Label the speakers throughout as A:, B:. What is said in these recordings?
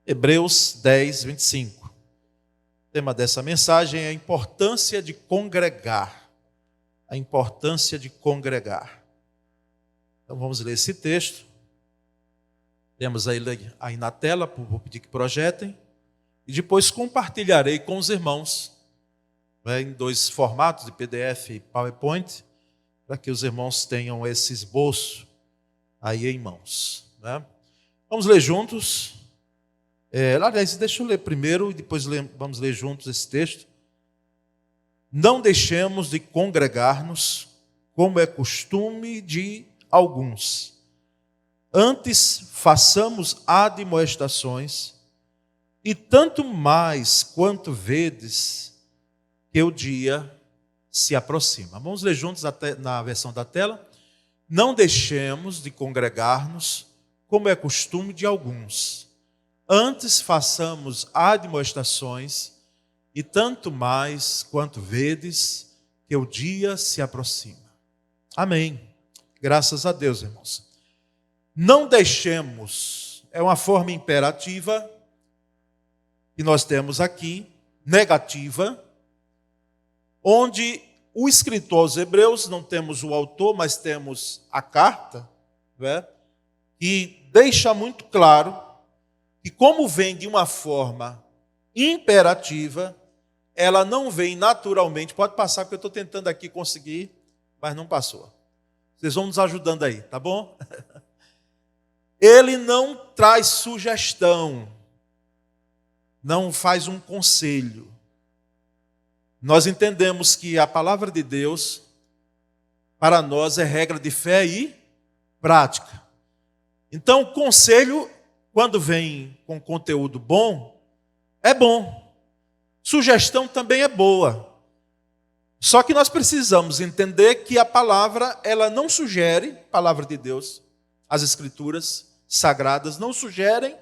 A: Hebreus 10, 25. O tema dessa mensagem é a importância de congregar. A importância de congregar. Então vamos ler esse texto. Temos aí na tela, vou pedir que projetem. E depois compartilharei com os irmãos, em dois formatos, de PDF e PowerPoint, para que os irmãos tenham esse esboço aí em mãos. Vamos ler juntos. Aliás, deixa eu ler primeiro e depois vamos ler juntos esse texto. Não deixemos de congregar-nos, como é costume de alguns. Antes façamos admoestações, e tanto mais quanto vedes que o dia se aproxima. Vamos ler juntos na versão da tela. Não deixemos de congregar-nos, como é costume de alguns. Antes façamos admoestações, e tanto mais quanto vedes que o dia se aproxima. Amém. Graças a Deus, irmãos. Não deixemos, é uma forma imperativa que nós temos aqui, negativa, onde o escritor aos Hebreus, não temos o autor, mas temos a carta, que deixa muito claro que, como vem de uma forma imperativa, ela não vem naturalmente. Pode passar, porque eu estou tentando aqui conseguir, mas não passou. Vocês vão nos ajudando aí, tá bom? Ele não traz sugestão, não faz um conselho. Nós entendemos que a palavra de Deus, para nós, é regra de fé e prática. Então, o conselho, quando vem com conteúdo bom, é bom. Sugestão também é boa. Só que nós precisamos entender que a palavra, ela não sugere, palavra de Deus, as escrituras sagradas não sugerem,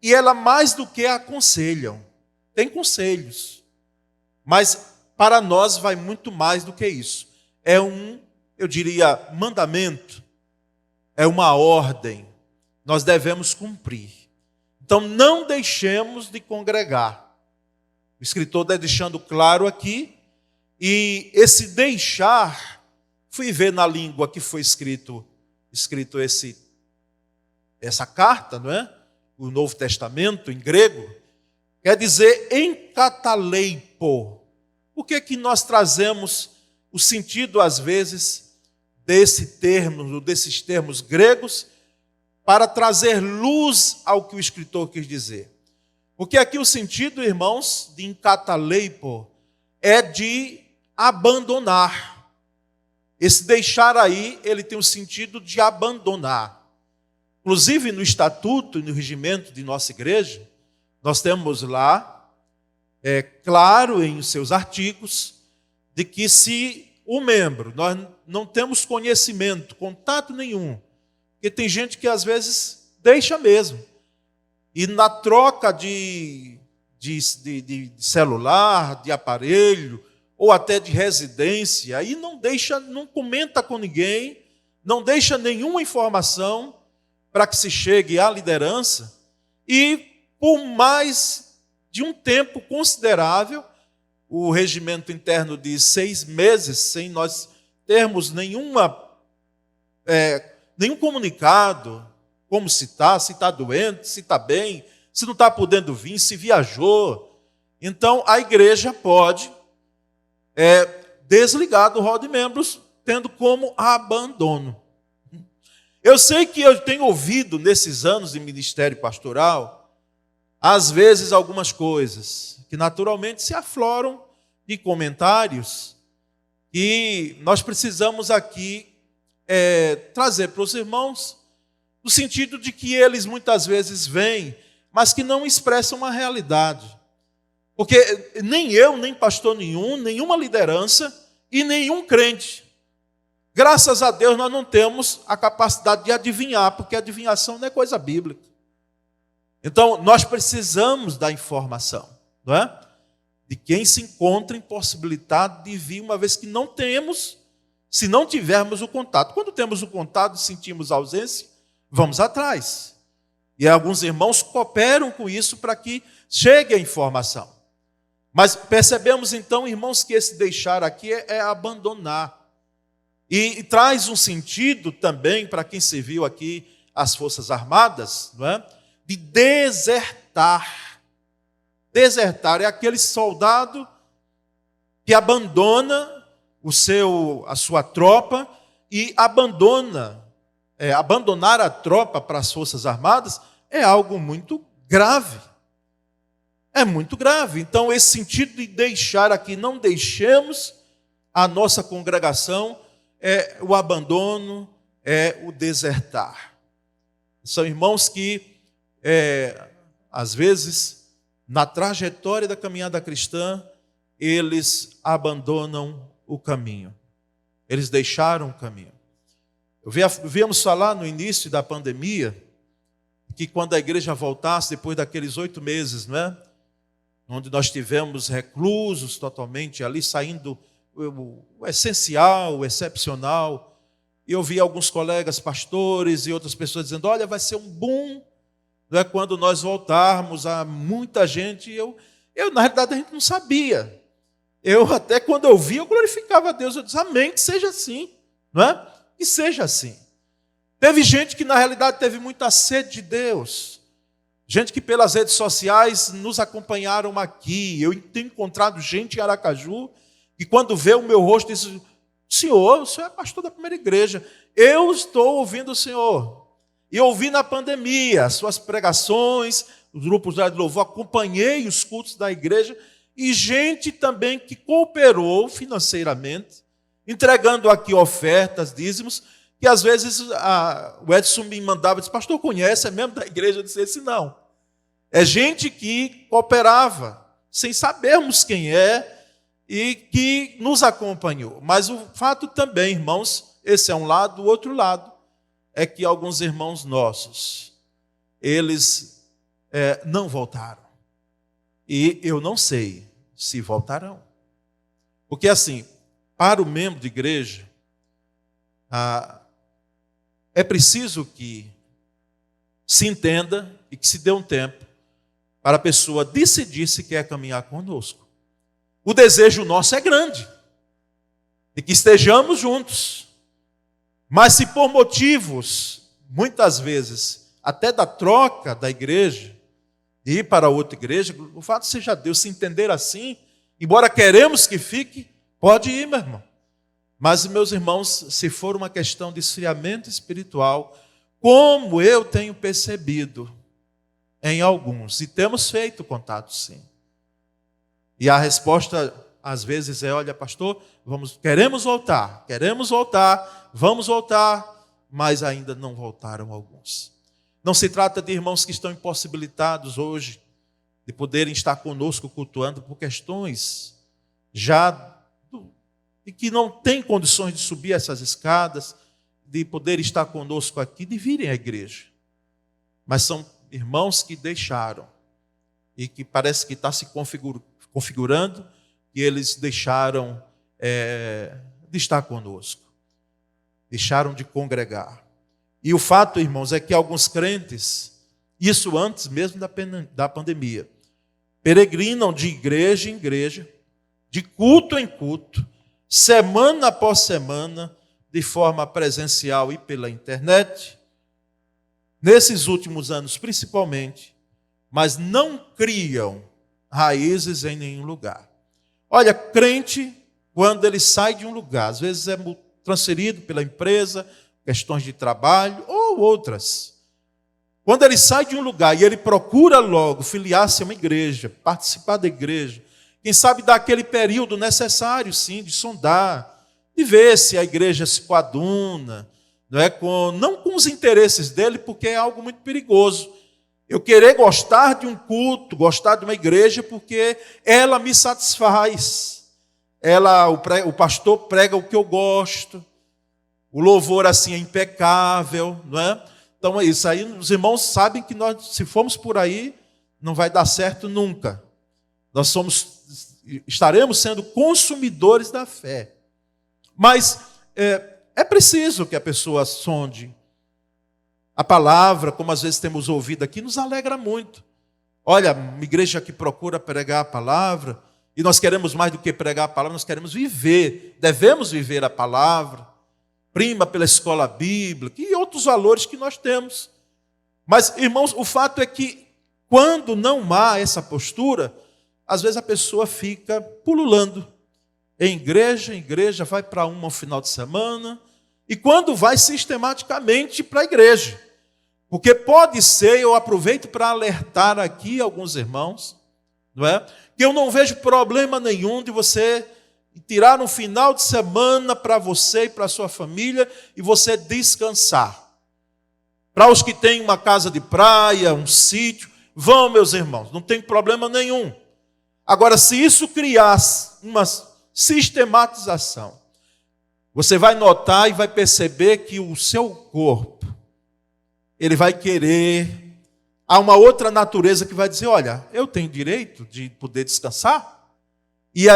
A: e ela mais do que aconselham. Tem conselhos, mas para nós vai muito mais do que isso. É eu diria, mandamento, é uma ordem, nós devemos cumprir. Então não deixemos de congregar. O escritor está deixando claro aqui, e esse deixar, fui ver na língua que foi escrito essa carta, não é? O Novo Testamento, em grego, quer dizer enkataleipo. Por que nós trazemos o sentido, às vezes, desses termos gregos, para trazer luz ao que o escritor quis dizer? Porque aqui o sentido, irmãos, de enkataleipo, é de abandonar. Esse deixar aí, ele tem o sentido de abandonar. Inclusive no estatuto e no regimento de nossa igreja, nós temos lá, claro em seus artigos, de que se o membro, nós não temos conhecimento, contato nenhum, porque tem gente que às vezes deixa mesmo, e na troca de celular, de aparelho, ou até de residência, aí não comenta com ninguém, não deixa nenhuma informação, para que se chegue à liderança, e por mais de um tempo considerável, o regimento interno diz 6 meses, sem nós termos nenhum comunicado, como se está doente, se está bem, se não está podendo vir, se viajou. Então a igreja pode desligar do rol de membros, tendo como abandono. Eu sei que eu tenho ouvido nesses anos de ministério pastoral, às vezes algumas coisas que naturalmente se afloram de comentários, e nós precisamos aqui trazer para os irmãos, no sentido de que eles muitas vezes vêm, mas que não expressam uma realidade. Porque nem eu, nem pastor nenhum, nenhuma liderança e nenhum crente, graças a Deus, nós não temos a capacidade de adivinhar, porque adivinhação não é coisa bíblica. Então, nós precisamos da informação, não é? De quem se encontra impossibilitado de vir, uma vez que não temos, se não tivermos o contato. Quando temos o contato e sentimos ausência, vamos atrás. E alguns irmãos cooperam com isso para que chegue a informação. Mas percebemos então, irmãos, que esse deixar aqui é abandonar. E traz um sentido também para quem serviu aqui as Forças Armadas, não é? De desertar. Desertar é aquele soldado que abandona a sua tropa e abandonar a tropa para as Forças Armadas é algo muito grave. É muito grave. Então, esse sentido de deixar aqui, não deixemos a nossa congregação, é o abandono, é o desertar. São irmãos que, às vezes, na trajetória da caminhada cristã, eles abandonam o caminho. Eles deixaram o caminho. Viemos falar no início da pandemia que quando a igreja voltasse, depois daqueles 8 meses, né, onde nós tivemos reclusos totalmente ali, saindo o essencial, o excepcional, e eu vi alguns colegas pastores e outras pessoas dizendo, olha, vai ser um boom, né, quando nós voltarmos, a muita gente. Eu na realidade, a gente não sabia. Eu até quando eu vi, eu glorificava a Deus, eu disse, amém, que seja assim, não é? Que seja assim. Teve gente que na realidade teve muita sede de Deus, gente que pelas redes sociais nos acompanharam aqui. Eu tenho encontrado gente em Aracaju que quando vê o meu rosto diz, o senhor é pastor da primeira igreja, eu estou ouvindo o senhor. E ouvi na pandemia as suas pregações, os grupos de louvor, acompanhei os cultos da igreja, e gente também que cooperou financeiramente, entregando aqui ofertas, dízimos, que às vezes o Edson me mandava e disse, pastor, conhece, é mesmo da igreja? Eu disse, não. É gente que cooperava, sem sabermos quem é, e que nos acompanhou. Mas o fato também, irmãos, esse é um lado, o outro lado, é que alguns irmãos nossos, eles não voltaram. E eu não sei se voltarão. Porque assim, para o membro de igreja, é preciso que se entenda e que se dê um tempo para a pessoa decidir se quer caminhar conosco. O desejo nosso é grande, de que estejamos juntos. Mas se por motivos, muitas vezes, até da troca da igreja, de ir para outra igreja, o fato seja Deus se entender assim, embora queremos que fique, pode ir, meu irmão. Mas, meus irmãos, se for uma questão de esfriamento espiritual, como eu tenho percebido em alguns, e temos feito contato sim. E a resposta, às vezes, é, olha, pastor, queremos voltar, vamos voltar, mas ainda não voltaram alguns. Não se trata de irmãos que estão impossibilitados hoje de poderem estar conosco cultuando por questões e que não têm condições de subir essas escadas, de poder estar conosco aqui, de virem à igreja. Mas são irmãos que deixaram e que parece que está se configurando que eles deixaram de estar conosco, deixaram de congregar. E o fato, irmãos, é que alguns crentes, isso antes mesmo da pandemia, peregrinam de igreja em igreja, de culto em culto, semana após semana, de forma presencial e pela internet, nesses últimos anos principalmente, mas não criam raízes em nenhum lugar. Olha, crente, quando ele sai de um lugar, às vezes é transferido pela empresa, questões de trabalho ou outras. Quando ele sai de um lugar e ele procura logo filiar-se a uma igreja, participar da igreja, quem sabe dar aquele período necessário, sim, de sondar, de ver se a igreja se coaduna, não com os interesses dele, porque é algo muito perigoso. Eu querer gostar de um culto, gostar de uma igreja, porque ela me satisfaz. O pastor prega o que eu gosto, o louvor assim é impecável, não é? Então é isso aí, os irmãos sabem que nós, se formos por aí, não vai dar certo nunca. Nós estaremos sendo consumidores da fé. Mas é preciso que a pessoa sonde A palavra, como às vezes temos ouvido aqui, nos alegra muito. Olha, uma igreja que procura pregar a palavra, e nós queremos mais do que pregar a palavra, nós queremos viver, devemos viver a palavra, prima pela escola bíblica e outros valores que nós temos. Mas, irmãos, o fato é que quando não há essa postura, às vezes a pessoa fica pululando em igreja, vai para uma no final de semana, e quando vai sistematicamente para a igreja. Porque pode ser, eu aproveito para alertar aqui alguns irmãos, não é? Que eu não vejo problema nenhum de você tirar um final de semana para você e para a sua família e você descansar. Para os que têm uma casa de praia, um sítio, vão, meus irmãos, não tem problema nenhum. Agora, se isso criasse uma sistematização, você vai notar e vai perceber que o seu corpo, ele vai querer, há uma outra natureza que vai dizer, olha, eu tenho direito de poder descansar, e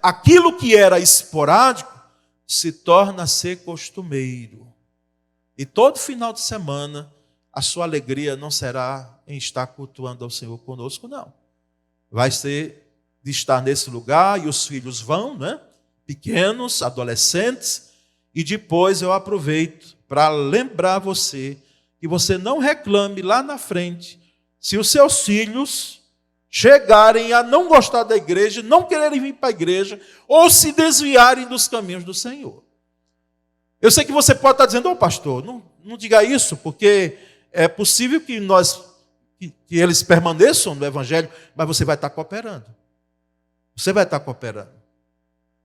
A: aquilo que era esporádico se torna a ser costumeiro. E todo final de semana, a sua alegria não será em estar cultuando ao Senhor conosco, não. Vai ser de estar nesse lugar, e os filhos vão, né? Pequenos, adolescentes, e depois eu aproveito para lembrar você que você não reclame lá na frente se os seus filhos chegarem a não gostar da igreja, não quererem vir para a igreja, ou se desviarem dos caminhos do Senhor. Eu sei que você pode estar dizendo, pastor, não diga isso, porque é possível que eles permaneçam no Evangelho, mas você vai estar cooperando. Você vai estar cooperando.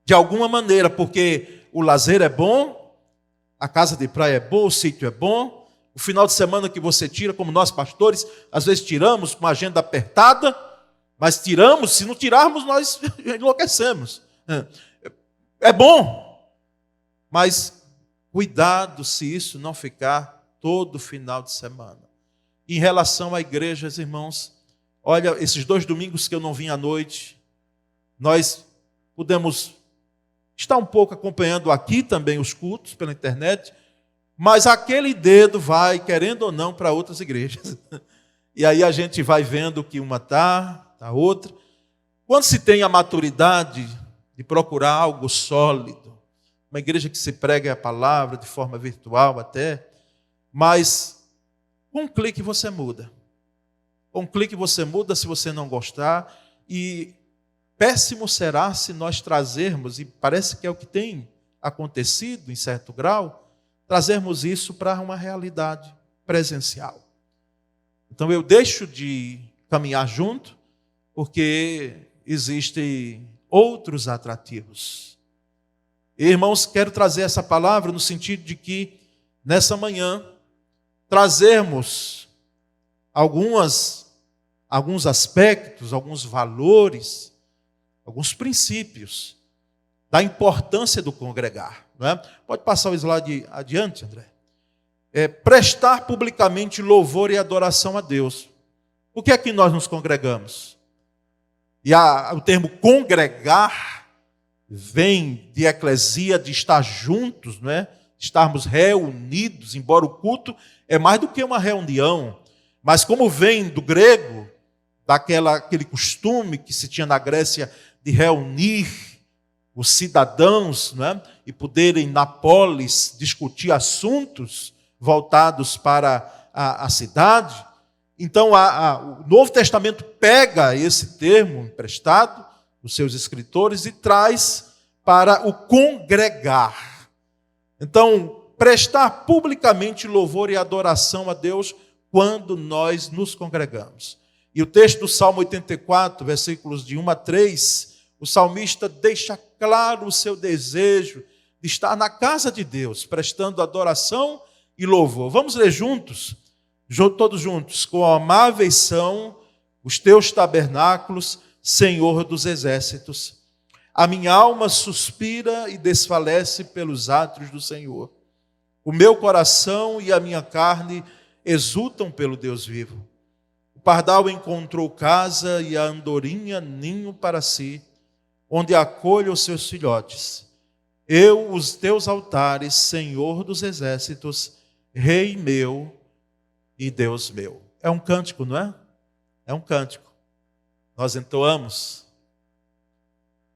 A: De alguma maneira, porque o lazer é bom, a casa de praia é boa, o sítio é bom, o final de semana que você tira, como nós pastores, às vezes tiramos com uma agenda apertada, mas tiramos, se não tirarmos, nós enlouquecemos. É bom, mas cuidado se isso não ficar todo final de semana. Em relação à igreja, irmãos, olha, esses 2 domingos que eu não vim à noite, nós pudemos estar um pouco acompanhando aqui também os cultos pela internet, mas aquele dedo vai, querendo ou não, para outras igrejas. E aí a gente vai vendo que uma está, a outra. Quando se tem a maturidade de procurar algo sólido, uma igreja que se prega a palavra de forma virtual até, mas com um clique você muda. Com um clique você muda se você não gostar, e péssimo será se nós trazermos, e parece que é o que tem acontecido em certo grau, trazermos isso para uma realidade presencial. Então eu deixo de caminhar junto, porque existem outros atrativos. E, irmãos, quero trazer essa palavra no sentido de que, nessa manhã, trazermos alguns aspectos, alguns valores, alguns princípios da importância do congregar. Não é? Pode passar o slide adiante, André. Prestar publicamente louvor e adoração a Deus. Por que é que nós nos congregamos? E o termo congregar vem de eclesia, de estar juntos, não é? Estarmos reunidos, embora o culto é mais do que uma reunião, mas como vem do grego, aquele costume que se tinha na Grécia de reunir os cidadãos, não é? E poderem na polis discutir assuntos voltados para a cidade. Então, o Novo Testamento pega esse termo emprestado dos seus escritores e traz para o congregar. Então, prestar publicamente louvor e adoração a Deus quando nós nos congregamos. E o texto do Salmo 84, versículos de 1 a 3, o salmista deixa claro o seu desejo de estar na casa de Deus, prestando adoração e louvor. Vamos ler juntos? Todos juntos. Quão amáveis são os teus tabernáculos, Senhor dos exércitos. A minha alma suspira e desfalece pelos átrios do Senhor. O meu coração e a minha carne exultam pelo Deus vivo. O pardal encontrou casa e a andorinha ninho para si, onde acolhe os seus filhotes. Eu, os teus altares, Senhor dos exércitos, Rei meu, e Deus meu. É um cântico, não é? É um cântico. Nós entoamos.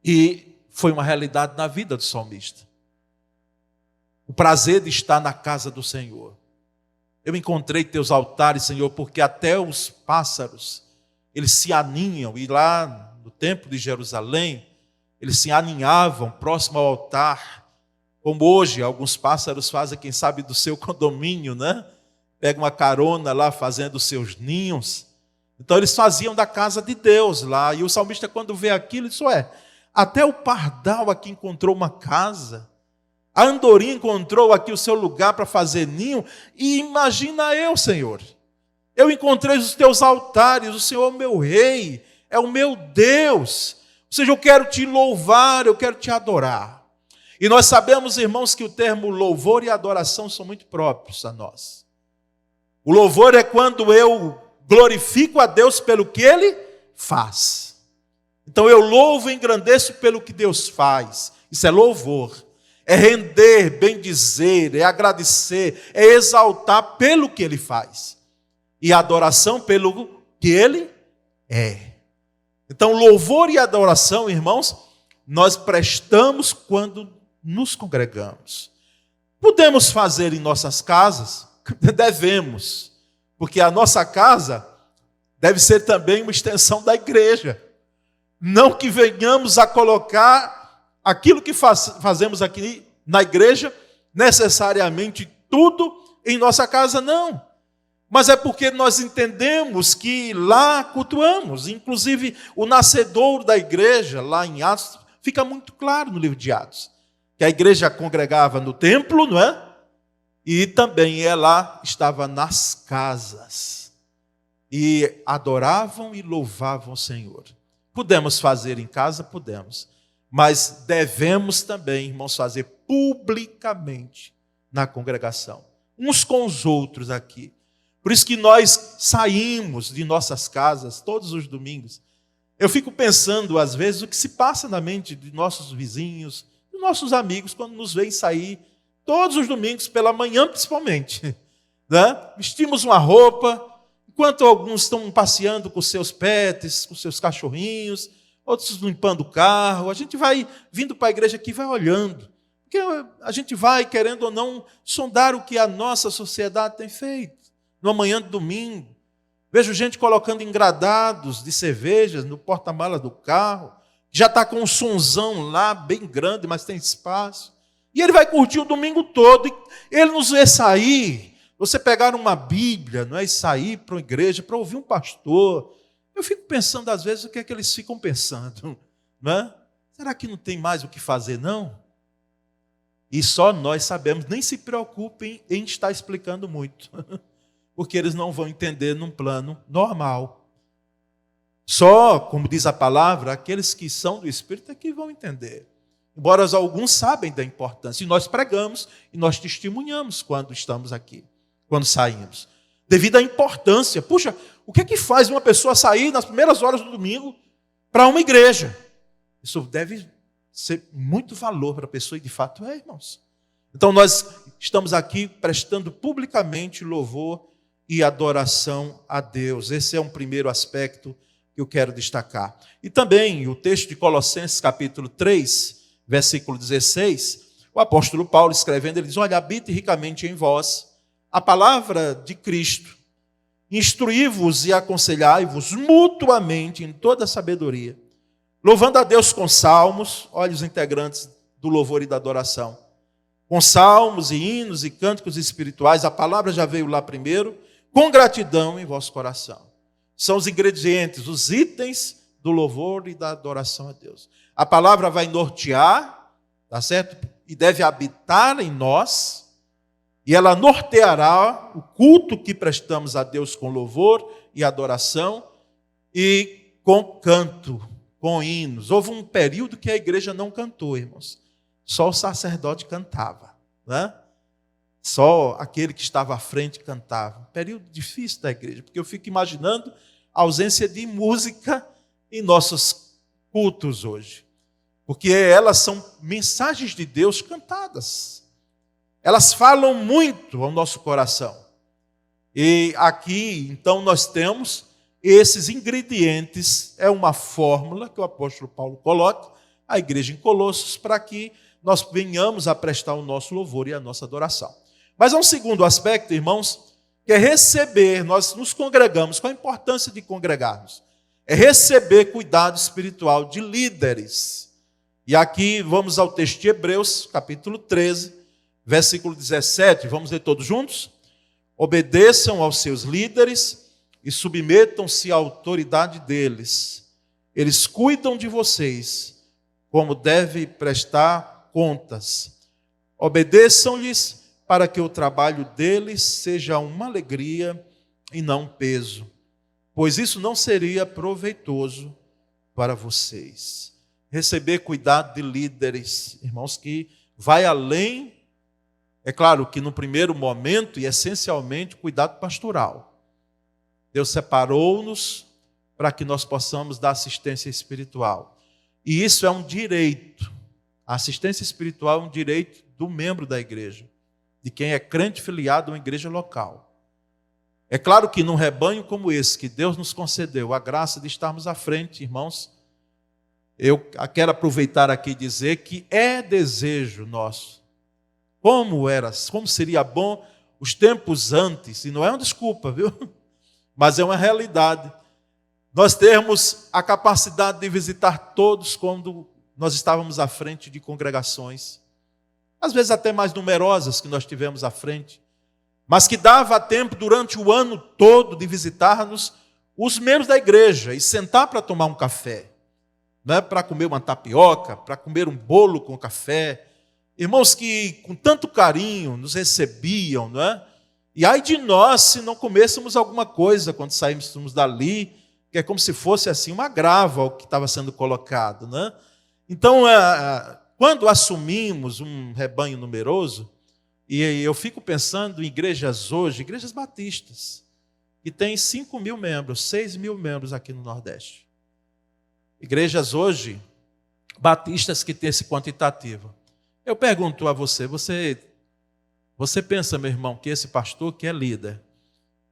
A: E foi uma realidade na vida do salmista. O prazer de estar na casa do Senhor. Eu encontrei teus altares, Senhor, porque até os pássaros, eles se aninham. E lá no templo de Jerusalém, eles se aninhavam próximo ao altar. Como hoje, alguns pássaros fazem, quem sabe, do seu condomínio, né? Pegam uma carona lá fazendo os seus ninhos. Então eles faziam da casa de Deus lá. E o salmista, quando vê aquilo, diz: até o pardal aqui encontrou uma casa. A andorinha encontrou aqui o seu lugar para fazer ninho. E imagina eu, Senhor. Eu encontrei os teus altares. O Senhor é o meu rei. É o meu Deus. Ou seja, eu quero te louvar, eu quero te adorar. E nós sabemos, irmãos, que o termo louvor e adoração são muito próprios a nós. O louvor é quando eu glorifico a Deus pelo que Ele faz. Então eu louvo e engrandeço pelo que Deus faz. Isso é louvor. É render, bendizer, é agradecer, é exaltar pelo que Ele faz. E adoração pelo que Ele é. Então louvor e adoração, irmãos, nós prestamos quando nos congregamos. Podemos fazer em nossas casas? Devemos. Porque a nossa casa deve ser também uma extensão da igreja. Não que venhamos a colocar aquilo que fazemos aqui na igreja, necessariamente tudo em nossa casa, não. Mas é porque nós entendemos que lá cultuamos. Inclusive, o nascedouro da igreja, lá em Atos, fica muito claro no livro de Atos. Que a igreja congregava no templo, não é? E também ela estava nas casas. E adoravam e louvavam o Senhor. Podemos fazer em casa? Podemos. Mas devemos também, irmãos, fazer publicamente na congregação. Uns com os outros aqui. Por isso que nós saímos de nossas casas todos os domingos. Eu fico pensando, às vezes, o que se passa na mente de nossos vizinhos, de nossos amigos, quando nos veem sair todos os domingos, pela manhã principalmente. Né? Vestimos uma roupa, enquanto alguns estão passeando com seus pets, com seus cachorrinhos, outros limpando o carro. A gente vai vindo para a igreja aqui e vai olhando. Porque a gente vai, querendo ou não, sondar o que a nossa sociedade tem feito. Numa manhã de domingo, vejo gente colocando engradados de cervejas no porta-malas do carro, já está com um sonzão lá, bem grande, mas tem espaço. E ele vai curtir o domingo todo. E ele nos vê sair. Você pegar uma Bíblia, não é, e sair para uma igreja, para ouvir um pastor. Eu fico pensando, às vezes, o que é que eles ficam pensando. Não é? Será que não tem mais o que fazer, não? E só nós sabemos. Nem se preocupem em estar explicando muito. Porque eles não vão entender num plano normal. Só, como diz a palavra, aqueles que são do Espírito é que vão entender. Embora alguns sabem da importância. E nós pregamos e nós testemunhamos quando estamos aqui, quando saímos. Devido à importância. Puxa, o que é que faz uma pessoa sair nas primeiras horas do domingo para uma igreja? Isso deve ser muito valor para a pessoa, e de fato é, irmãos. Então nós estamos aqui prestando publicamente louvor e adoração a Deus. Esse é um primeiro aspecto que eu quero destacar. E também o texto de Colossenses capítulo 3, versículo 16, o apóstolo Paulo escrevendo, ele diz: habite ricamente em vós a palavra de Cristo, instruí-vos e aconselhai-vos mutuamente em toda sabedoria, louvando a Deus com salmos, olha os integrantes do louvor e da adoração, com salmos e hinos e cânticos espirituais, a palavra já veio lá primeiro, com gratidão em vosso coração. São os ingredientes, os itens do louvor e da adoração a Deus. A palavra vai nortear, tá certo? E deve habitar em nós, e ela norteará o culto que prestamos a Deus com louvor e adoração e com canto, com hinos. Houve um período que a igreja não cantou, irmãos. Só o sacerdote cantava, né? Só aquele que estava à frente cantava. Um período difícil da igreja, porque eu fico imaginando a ausência de música em nossos cultos hoje. Porque elas são mensagens de Deus cantadas. Elas falam muito ao nosso coração. E aqui, então, nós temos esses ingredientes, é uma fórmula que o apóstolo Paulo coloca à igreja em Colossos para que nós venhamos a prestar o nosso louvor e a nossa adoração. Mas há um segundo aspecto, irmãos, que é receber, nós nos congregamos, qual a importância de congregarmos? É receber cuidado espiritual de líderes. E aqui vamos ao texto de Hebreus, capítulo 13, versículo 17, vamos ler todos juntos? Obedeçam aos seus líderes e submetam-se à autoridade deles. Eles cuidam de vocês, como deve prestar contas. Obedeçam-lhes para que o trabalho deles seja uma alegria e não um peso, pois isso não seria proveitoso para vocês. Receber cuidado de líderes, irmãos, que vai além, é claro que no primeiro momento e essencialmente cuidado pastoral. Deus separou-nos para que nós possamos dar assistência espiritual. E isso é um direito. A assistência espiritual é um direito do membro da igreja, de quem é crente filiado a uma igreja local. É claro que num rebanho como esse, que Deus nos concedeu a graça de estarmos à frente, irmãos, eu quero aproveitar aqui e dizer que é desejo nosso. Como seria bom os tempos antes, e não é uma desculpa, viu? Mas é uma realidade. Nós termos a capacidade de visitar todos quando nós estávamos à frente de congregações, às vezes até mais numerosas que nós tivemos à frente, mas que dava tempo durante o ano todo de visitar-nos os membros da igreja e sentar para tomar um café, né? Para comer uma tapioca, para comer um bolo com café. Irmãos que com tanto carinho nos recebiam, não é? E ai de nós se não comêssemos alguma coisa quando saíssemos dali, que é como se fosse assim uma grava ao que estava sendo colocado, né? Então, quando assumimos um rebanho numeroso, e eu fico pensando em igrejas hoje, igrejas batistas, que tem 5.000 membros, 6.000 membros aqui no Nordeste. Igrejas hoje, batistas que têm esse quantitativo. Eu pergunto a você pensa, meu irmão, que esse pastor que é líder,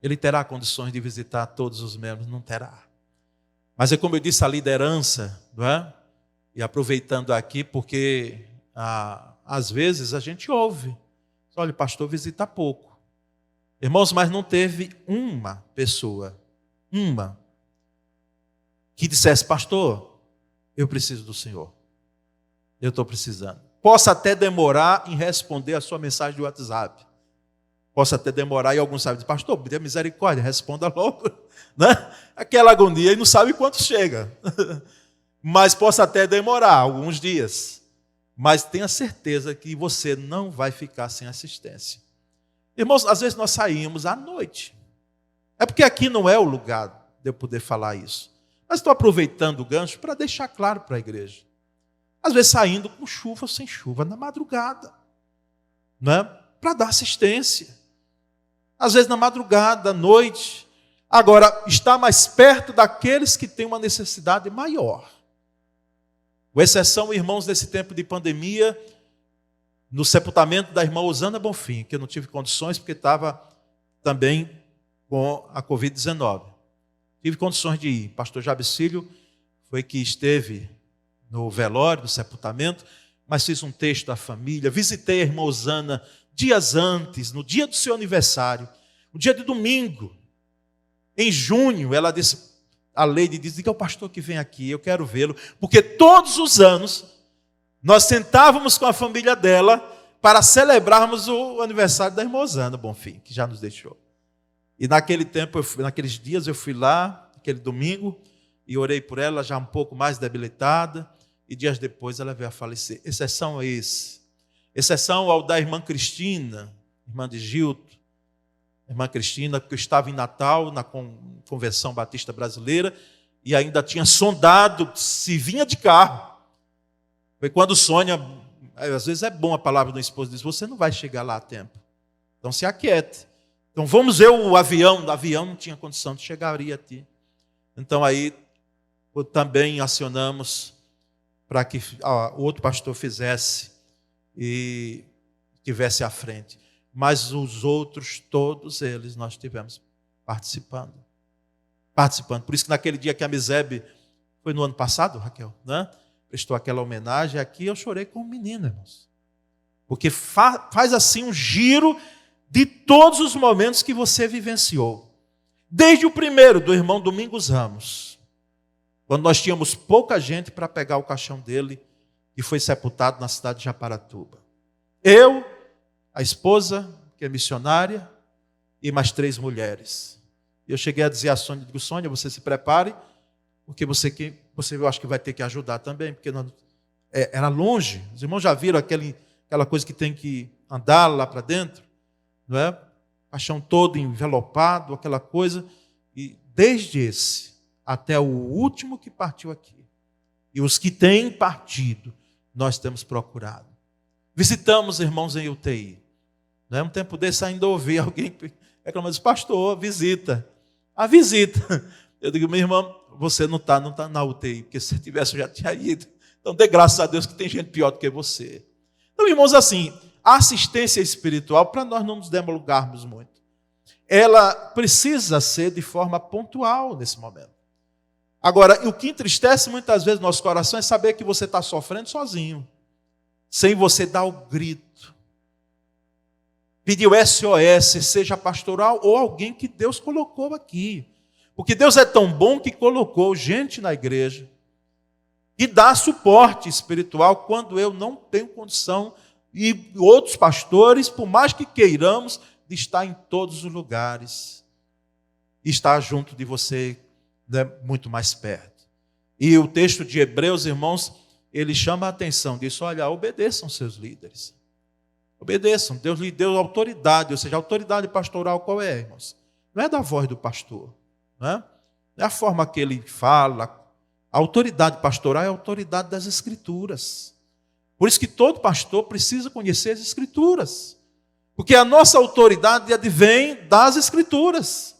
A: ele terá condições de visitar todos os membros? Não terá. Mas é como eu disse, a liderança, não é? E aproveitando aqui, porque às vezes a gente ouve, olha, o pastor visita pouco. Irmãos, mas não teve uma pessoa, que dissesse, pastor, eu preciso do Senhor. Eu estou precisando. Posso até demorar em responder a sua mensagem de WhatsApp. Posso até demorar e alguns sabem, pastor, dê misericórdia, responda logo. Né? Aquela agonia e não sabe quanto chega. Mas posso até demorar alguns dias. Mas tenha certeza que você não vai ficar sem assistência. Irmãos, às vezes nós saímos à noite. É porque aqui não é o lugar de eu poder falar isso. Mas estou aproveitando o gancho para deixar claro para a igreja. Às vezes saindo com chuva ou sem chuva na madrugada, né? Para dar assistência. Às vezes na madrugada, à noite. Agora, está mais perto daqueles que têm uma necessidade maior. Com exceção, irmãos, desse tempo de pandemia, no sepultamento da irmã Osana Bonfim, que eu não tive condições porque estava também com a Covid-19. Tive condições de ir. Pastor Jabicílio foi que esteve no velório, no sepultamento, mas fiz um texto da família, visitei a irmã Osana dias antes, no dia do seu aniversário, no dia de domingo, em junho, ela disse, a Leide diz, diga ao pastor que vem aqui, eu quero vê-lo, porque todos os anos, nós sentávamos com a família dela para celebrarmos o aniversário da irmã Osana Bonfim, que já nos deixou. E naquele tempo, naqueles dias eu fui lá, aquele domingo, e orei por ela, já um pouco mais debilitada, e dias depois ela veio a falecer. Exceção a esse. Exceção ao da irmã Cristina, irmã de Gilto, irmã Cristina, porque eu estava em Natal, na Convenção Batista Brasileira, e ainda tinha sondado se vinha de carro. Foi quando Sônia, às vezes é bom a palavra do esposo, diz, você não vai chegar lá a tempo. Então se aquiete. Então vamos ver o avião não tinha condição de chegaria a ti. Então aí também acionamos para que o outro pastor fizesse e tivesse à frente. mas os outros, todos eles, nós tivemos participando. Por isso que naquele dia que a Misebe, foi no ano passado, Raquel, né? Prestou aquela homenagem aqui, eu chorei com o menino, irmãos. Porque faz assim um giro de todos os momentos que você vivenciou. Desde o primeiro, do irmão Domingos Ramos, quando nós tínhamos pouca gente para pegar o caixão dele, que foi sepultado na cidade de Japaratuba. Eu, a esposa, que é missionária, e mais 3 mulheres. Eu cheguei a dizer a Sônia, digo, Sônia, você se prepare, porque você eu acho que vai ter que ajudar também, porque era longe. Os irmãos já viram aquela coisa que tem que andar lá para dentro, não é? Caixão todo envelopado, aquela coisa. E desde esse até o último que partiu aqui, e os que têm partido, nós temos procurado. Visitamos irmãos em UTI. Não é? Um tempo desse ainda ouvi alguém reclamando, pastor, visita. A visita. Eu digo, minha irmã, você não está na UTI, porque se tivesse eu já tinha ido. Então dê graças a Deus que tem gente pior do que você. Então, irmãos, assim, a assistência espiritual, para nós não nos demolgarmos muito, ela precisa ser de forma pontual nesse momento. Agora, o que entristece muitas vezes no nosso coração é saber que você está sofrendo sozinho, sem você dar o grito. Pedir o SOS, seja pastoral ou alguém que Deus colocou aqui. Porque Deus é tão bom que colocou gente na igreja e dá suporte espiritual quando eu não tenho condição, e outros pastores, por mais que queiramos, de estar em todos os lugares e estar junto de você, né, muito mais perto. E o texto de Hebreus, irmãos, ele chama a atenção, diz, olha, obedeçam seus líderes. Obedeçam, Deus lhe deu autoridade, ou seja, a autoridade pastoral qual é, irmãos? Não é da voz do pastor, não é a forma que ele fala. A autoridade pastoral é a autoridade das Escrituras. Por isso que todo pastor precisa conhecer as Escrituras, porque a nossa autoridade advém das Escrituras.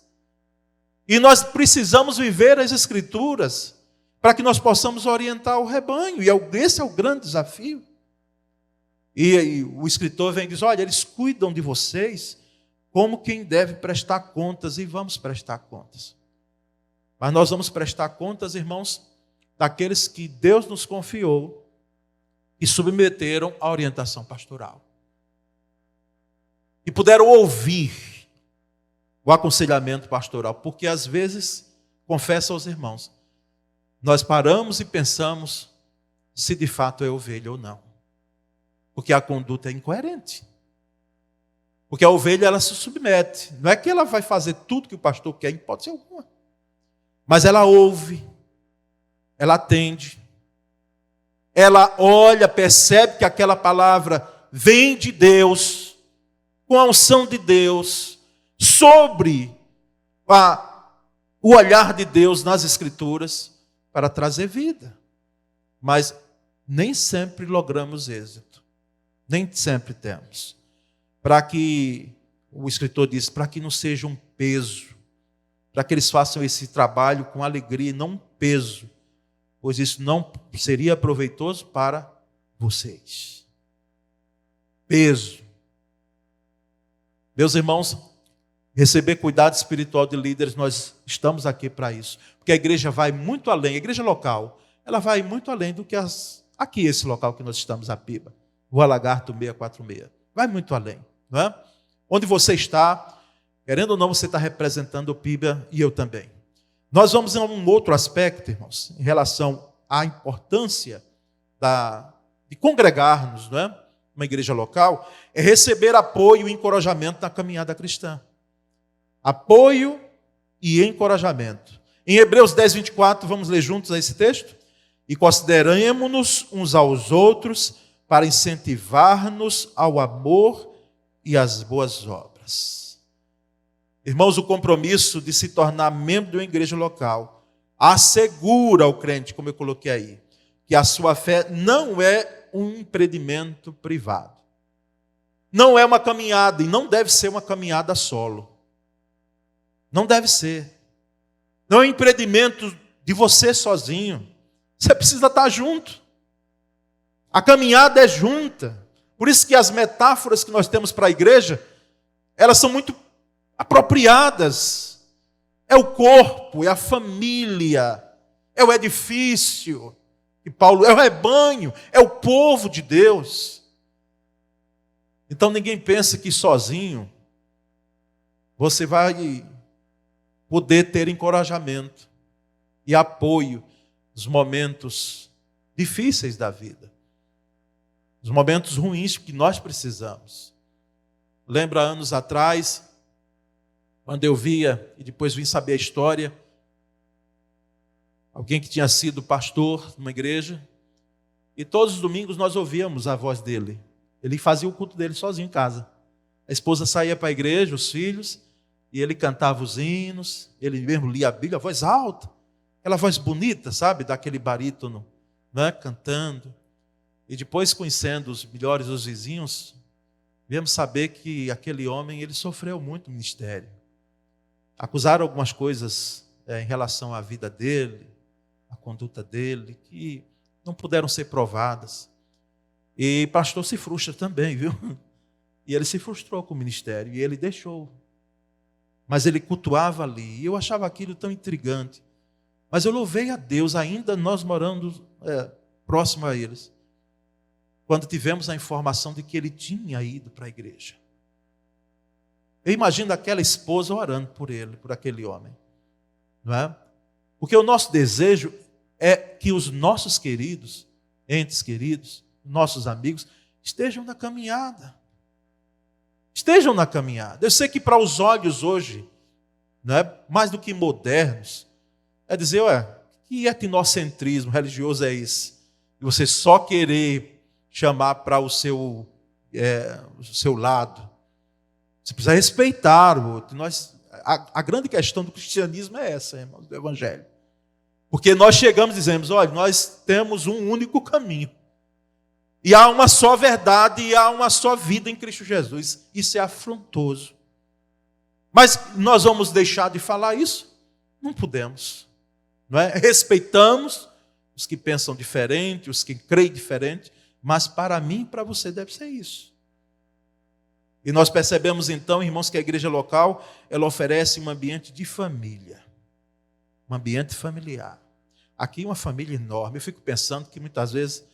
A: E nós precisamos viver as Escrituras para que nós possamos orientar o rebanho, e esse é o grande desafio. E o escritor vem e diz, olha, eles cuidam de vocês como quem deve prestar contas, e vamos prestar contas. Mas nós vamos prestar contas, irmãos, daqueles que Deus nos confiou e submeteram à orientação pastoral. E puderam ouvir o aconselhamento pastoral, porque às vezes, confesso aos irmãos, nós paramos e pensamos se de fato é ovelha ou não. Porque a conduta é incoerente. Porque a ovelha, ela se submete. Não é que ela vai fazer tudo que o pastor quer, em hipótese alguma. Mas ela ouve, ela atende, ela olha, percebe que aquela palavra vem de Deus, com a unção de Deus, sobre o olhar de Deus nas Escrituras, para trazer vida. Mas nem sempre logramos êxito. Nem sempre temos. Para que, o escritor diz, para que não seja um peso, para que eles façam esse trabalho com alegria e não um peso, pois isso não seria proveitoso para vocês. Peso. Meus irmãos, receber cuidado espiritual de líderes, nós estamos aqui para isso. Porque a igreja vai muito além, a igreja local, ela vai muito além do que aqui esse local que nós estamos, a Piba. Rua Lagarto 646. Vai muito além, não é? Onde você está, querendo ou não, você está representando o PIBA e eu também. Nós vamos em um outro aspecto, irmãos, em relação à importância de congregarmos, não é? Uma igreja local, é receber apoio e encorajamento na caminhada cristã. Apoio e encorajamento. Em Hebreus 10, 24, vamos ler juntos esse texto? E consideremos-nos uns aos outros para incentivar-nos ao amor e às boas obras. Irmãos, o compromisso de se tornar membro de uma igreja local assegura ao crente, como eu coloquei aí, que a sua fé não é um empreendimento privado. Não é uma caminhada, e não deve ser uma caminhada solo. Não deve ser. Não é um empreendimento de você sozinho. Você precisa estar junto. A caminhada é junta. Por isso que as metáforas que nós temos para a igreja elas são muito apropriadas. É o corpo, é a família, é o edifício, e Paulo é o rebanho, é o povo de Deus. Então ninguém pensa que sozinho você vai poder ter encorajamento e apoio nos momentos difíceis da vida, nos momentos ruins que nós precisamos. Lembra anos atrás, quando eu via, e depois vim saber a história, alguém que tinha sido pastor numa igreja, e todos os domingos nós ouvíamos a voz dele. Ele fazia o culto dele sozinho em casa. A esposa saía para a igreja, os filhos, e ele cantava os hinos, ele mesmo lia a Bíblia, a voz alta, aquela voz bonita, sabe, daquele barítono, né, cantando. E depois, conhecendo os melhores dos vizinhos, viemos saber que aquele homem, ele sofreu muito no ministério. Acusaram algumas coisas em relação à vida dele, à conduta dele, que não puderam ser provadas. E pastor se frustra também, viu? E ele se frustrou com o ministério, e ele deixou. Mas ele cultuava ali, e eu achava aquilo tão intrigante. Mas eu louvei a Deus, ainda nós morando próximo a eles, quando tivemos a informação de que ele tinha ido para a igreja. Eu imagino aquela esposa orando por ele, por aquele homem. Não é? Porque o nosso desejo é que os nossos queridos, entes queridos, nossos amigos, estejam na caminhada. Estejam na caminhada. Eu sei que para os olhos hoje, não é, mais do que modernos, é dizer, que etnocentrismo religioso é esse? E você só querer chamar para o seu lado. Você precisa respeitar o outro. A grande questão do cristianismo é essa, irmãos, do evangelho. Porque nós chegamos e dizemos, olha, nós temos um único caminho. E há uma só verdade e há uma só vida em Cristo Jesus. Isso é afrontoso. Mas nós vamos deixar de falar isso? Não podemos. Não é? Respeitamos os que pensam diferente, os que creem diferente, mas para mim e para você deve ser isso. E nós percebemos então, irmãos, que a igreja local, ela oferece um ambiente de família. Um ambiente familiar. Aqui uma família enorme. Eu fico pensando que muitas vezes,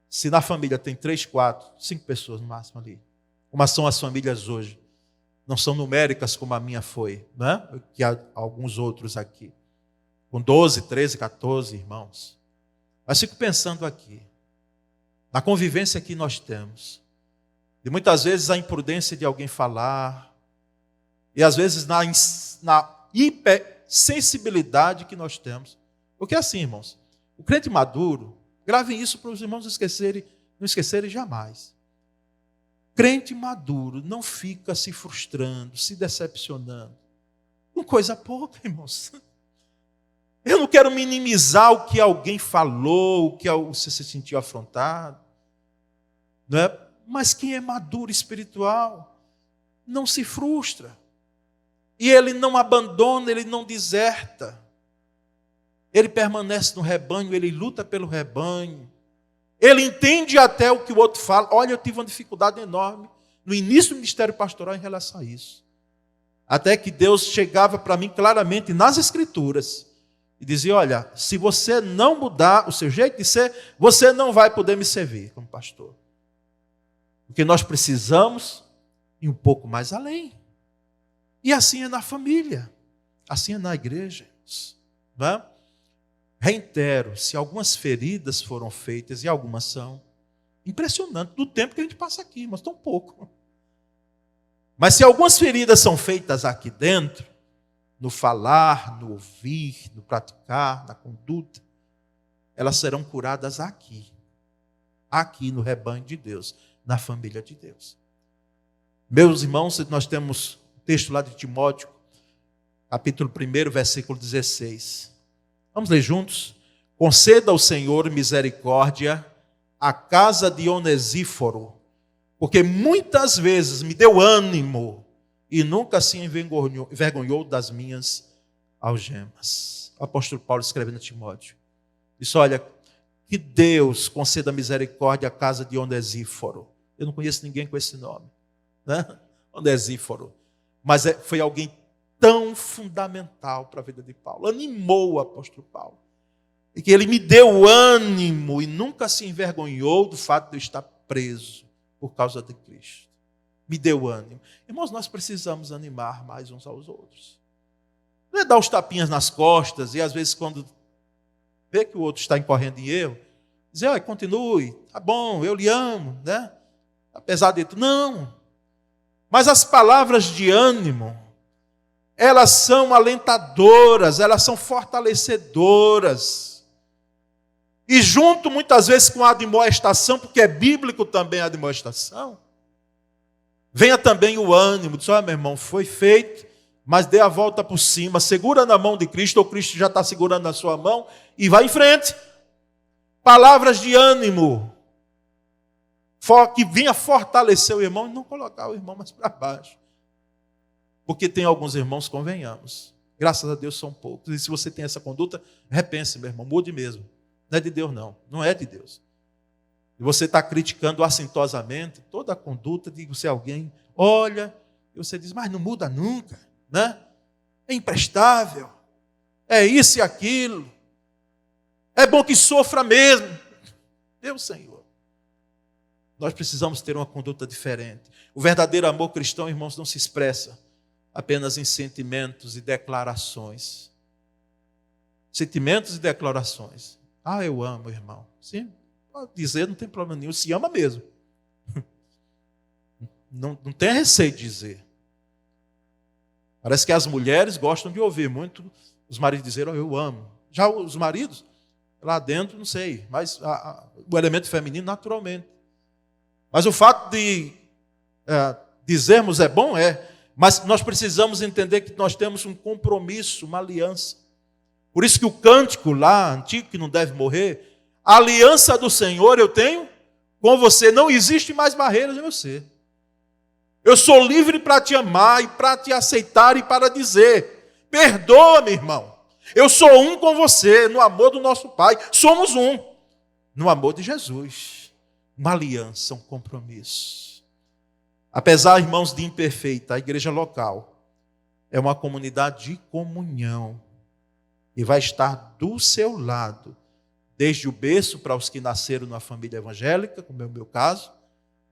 A: se na família tem 3, 4, 5 pessoas no máximo ali, como são as famílias hoje, não são numéricas como a minha foi, né? Que há alguns outros aqui, com 12, 13, 14 irmãos. Mas fico pensando aqui, na convivência que nós temos, e muitas vezes a imprudência de alguém falar, e às vezes na hipersensibilidade que nós temos. Porque assim, irmãos, o crente maduro, gravem isso para os irmãos não esquecerem jamais. Crente maduro não fica se frustrando, se decepcionando. Com coisa pouca, irmãos. Eu não quero minimizar o que alguém falou, o que você se sentiu afrontado. Não é? Mas quem é maduro espiritual não se frustra. E ele não abandona, ele não deserta. Ele permanece no rebanho, ele luta pelo rebanho. Ele entende até o que o outro fala. Olha, eu tive uma dificuldade enorme no início do ministério pastoral em relação a isso. Até que Deus chegava para mim claramente nas Escrituras e dizia, olha, se você não mudar o seu jeito de ser, você não vai poder me servir como pastor. Porque nós precisamos ir um pouco mais além. E assim é na família, assim é na igreja. Não é? Reitero, se algumas feridas foram feitas, e algumas são, impressionante, do tempo que a gente passa aqui, mas tão pouco. Mas se algumas feridas são feitas aqui dentro, no falar, no ouvir, no praticar, na conduta, elas serão curadas aqui no rebanho de Deus, na família de Deus. Meus irmãos, nós temos o texto lá de Timóteo, capítulo 1, versículo 16. Vamos ler juntos? Conceda ao Senhor misericórdia à casa de Onesíforo, porque muitas vezes me deu ânimo e nunca se envergonhou das minhas algemas. O apóstolo Paulo escrevendo a Timóteo. Disse, olha, que Deus conceda misericórdia à casa de Onesíforo. Eu não conheço ninguém com esse nome. Né? Onesíforo. mas foi alguém tão fundamental para a vida de Paulo. Animou o apóstolo Paulo. E que ele me deu ânimo e nunca se envergonhou do fato de eu estar preso por causa de Cristo. Me deu ânimo. Irmãos, nós precisamos animar mais uns aos outros. Não é dar os tapinhas nas costas e às vezes quando vê que o outro está incorrendo em erro, dizer, olha, continue, tá bom, eu lhe amo, né? Apesar de tudo. Não. Mas as palavras de ânimo, elas são alentadoras, elas são fortalecedoras. E junto muitas vezes com a admoestação, porque é bíblico também a admoestação, venha também o ânimo, diz, olha meu irmão, foi feito, mas dê a volta por cima, segura na mão de Cristo, ou Cristo já está segurando na sua mão, e vai em frente. Palavras de ânimo, que vinha fortalecer o irmão e não colocar o irmão mais para baixo. Porque tem alguns irmãos, convenhamos, graças a Deus são poucos, e se você tem essa conduta, repense, meu irmão, mude mesmo. Não é de Deus não, não é de Deus. E você está criticando assintosamente toda a conduta de você alguém, olha, e você diz, mas não muda nunca, né? É imprestável, é isso e aquilo, é bom que sofra mesmo. Deus, Senhor. Nós precisamos ter uma conduta diferente. O verdadeiro amor cristão, irmãos, não se expressa apenas em sentimentos e declarações. Sentimentos e declarações. Ah, eu amo, irmão. Sim, pode dizer, não tem problema nenhum. Se ama mesmo. Não tem receio de dizer. Parece que as mulheres gostam de ouvir muito os maridos dizer, oh, eu amo. Já os maridos, lá dentro, não sei, mas o elemento feminino, naturalmente. Mas o fato de dizermos é bom, mas nós precisamos entender que nós temos um compromisso, uma aliança. Por isso que o cântico lá, antigo, que não deve morrer, a aliança do Senhor eu tenho com você, não existe mais barreiras em você. Eu sou livre para te amar e para te aceitar e para dizer, perdoa-me, irmão. Eu sou um com você, no amor do nosso Pai. Somos um, no amor de Jesus. Uma aliança, um compromisso. Apesar, irmãos, de imperfeita, a igreja local é uma comunidade de comunhão e vai estar do seu lado, desde o berço, para os que nasceram na família evangélica, como é o meu caso,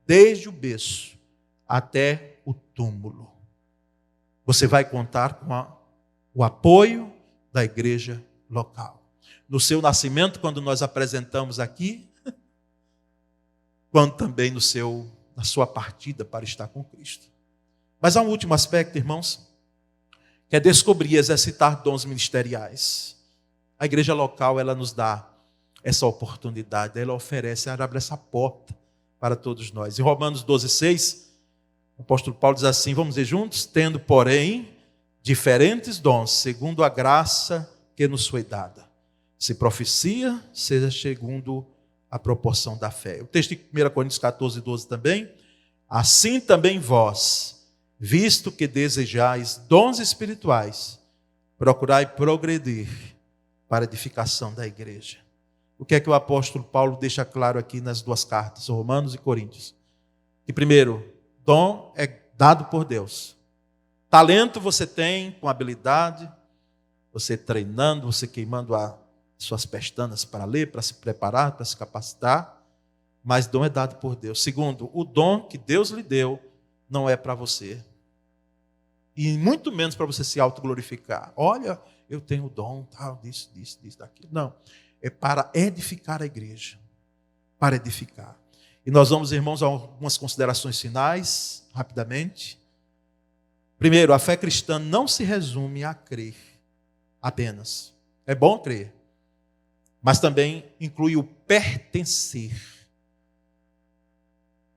A: desde o berço até o túmulo. Você vai contar com o apoio da igreja local. No seu nascimento, quando nós apresentamos aqui, quanto também na sua partida para estar com Cristo. Mas há um último aspecto, irmãos, que é descobrir e exercitar dons ministeriais. A igreja local, ela nos dá essa oportunidade, ela oferece, ela abre essa porta para todos nós. Em Romanos 12:6, o apóstolo Paulo diz assim, vamos dizer juntos, tendo, porém, diferentes dons, segundo a graça que nos foi dada. Se profecia, seja segundo a proporção da fé. O texto de 1 Coríntios 14:12 também. Assim também vós, visto que desejais dons espirituais, procurai progredir para a edificação da igreja. O que é que o apóstolo Paulo deixa claro aqui nas duas cartas, Romanos e Coríntios? Que primeiro, dom é dado por Deus. Talento você tem com habilidade, você treinando, você queimando suas pestanas para ler, para se preparar, para se capacitar, mas dom é dado por Deus. Segundo, o dom que Deus lhe deu não é para você, e muito menos para você se autoglorificar. Olha, eu tenho o dom, tal, disso, daquilo. Não, é para edificar a igreja, para edificar. E nós vamos, irmãos, a algumas considerações finais, rapidamente. Primeiro, a fé cristã não se resume a crer apenas. É bom crer, mas também inclui o pertencer.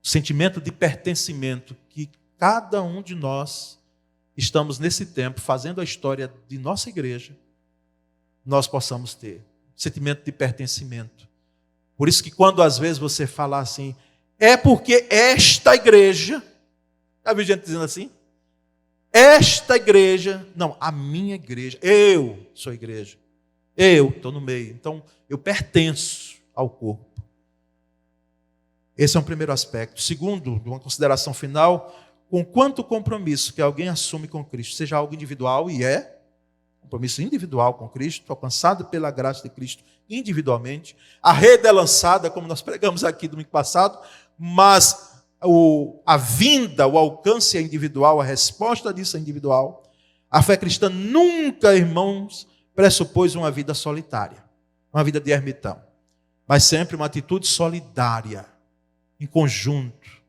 A: O sentimento de pertencimento que cada um de nós estamos nesse tempo fazendo a história de nossa igreja, nós possamos ter. Sentimento de pertencimento. Por isso que quando às vezes você fala assim, é porque esta igreja, já viu gente dizendo assim? Esta igreja, não, a minha igreja, eu sou a igreja. Eu estou no meio, então eu pertenço ao corpo. Esse é um primeiro aspecto. Segundo, uma consideração final, com quanto compromisso que alguém assume com Cristo, seja algo individual, e compromisso individual com Cristo, alcançado pela graça de Cristo individualmente. A rede é lançada, como nós pregamos aqui domingo passado, mas a vinda, o alcance é individual, a resposta disso é individual. A fé cristã nunca, irmãos, pressupôs uma vida solitária, uma vida de ermitão, mas sempre uma atitude solidária, em conjunto,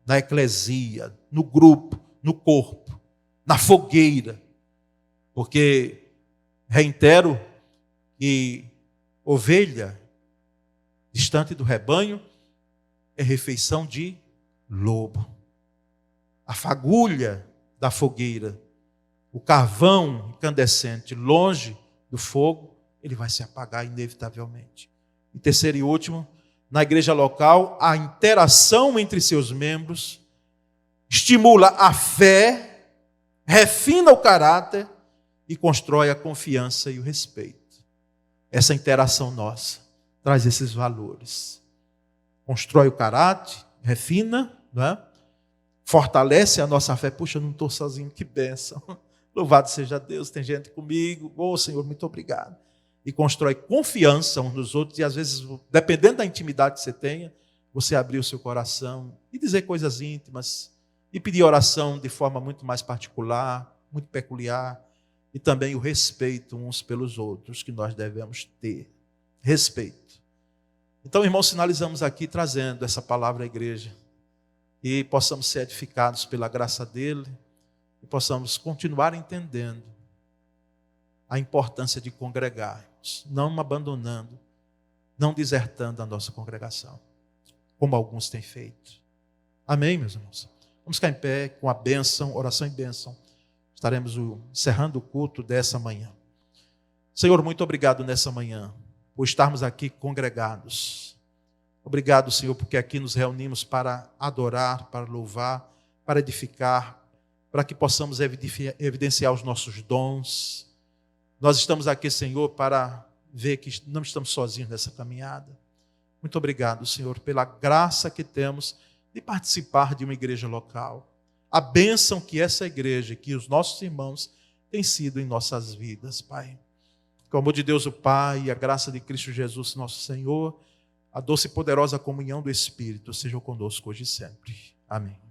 A: na eclesia, no grupo, no corpo, na fogueira. Porque, reitero, que ovelha distante do rebanho é refeição de lobo. A fagulha da fogueira, o carvão incandescente longe do fogo, ele vai se apagar inevitavelmente. E terceiro e último, na igreja local, a interação entre seus membros estimula a fé, refina o caráter e constrói a confiança e o respeito. Essa interação nossa traz esses valores. Constrói o caráter, refina, não é? Fortalece a nossa fé. Puxa, eu não estou sozinho, que bênção. Louvado seja Deus, tem gente comigo. Oh, Senhor, muito obrigado. E constrói confiança uns nos outros. E às vezes, dependendo da intimidade que você tenha, você abrir o seu coração e dizer coisas íntimas. E pedir oração de forma muito mais particular, muito peculiar. E também o respeito uns pelos outros que nós devemos ter. Respeito. Então, irmãos, finalizamos aqui trazendo essa palavra à igreja. E possamos ser edificados pela graça dele. E possamos continuar entendendo a importância de congregarmos, não abandonando, não desertando a nossa congregação, como alguns têm feito. Amém, meus irmãos? Vamos ficar em pé com a bênção, oração e bênção. Estaremos encerrando o culto dessa manhã. Senhor, muito obrigado nessa manhã, por estarmos aqui congregados. Obrigado, Senhor, porque aqui nos reunimos para adorar, para louvar, para edificar, para que possamos evidenciar os nossos dons. Nós estamos aqui, Senhor, para ver que não estamos sozinhos nessa caminhada. Muito obrigado, Senhor, pela graça que temos de participar de uma igreja local. A bênção que essa igreja, que os nossos irmãos têm sido em nossas vidas, Pai. Que o amor de Deus, o Pai, e a graça de Cristo Jesus, nosso Senhor, a doce e poderosa comunhão do Espírito, sejam conosco hoje e sempre. Amém.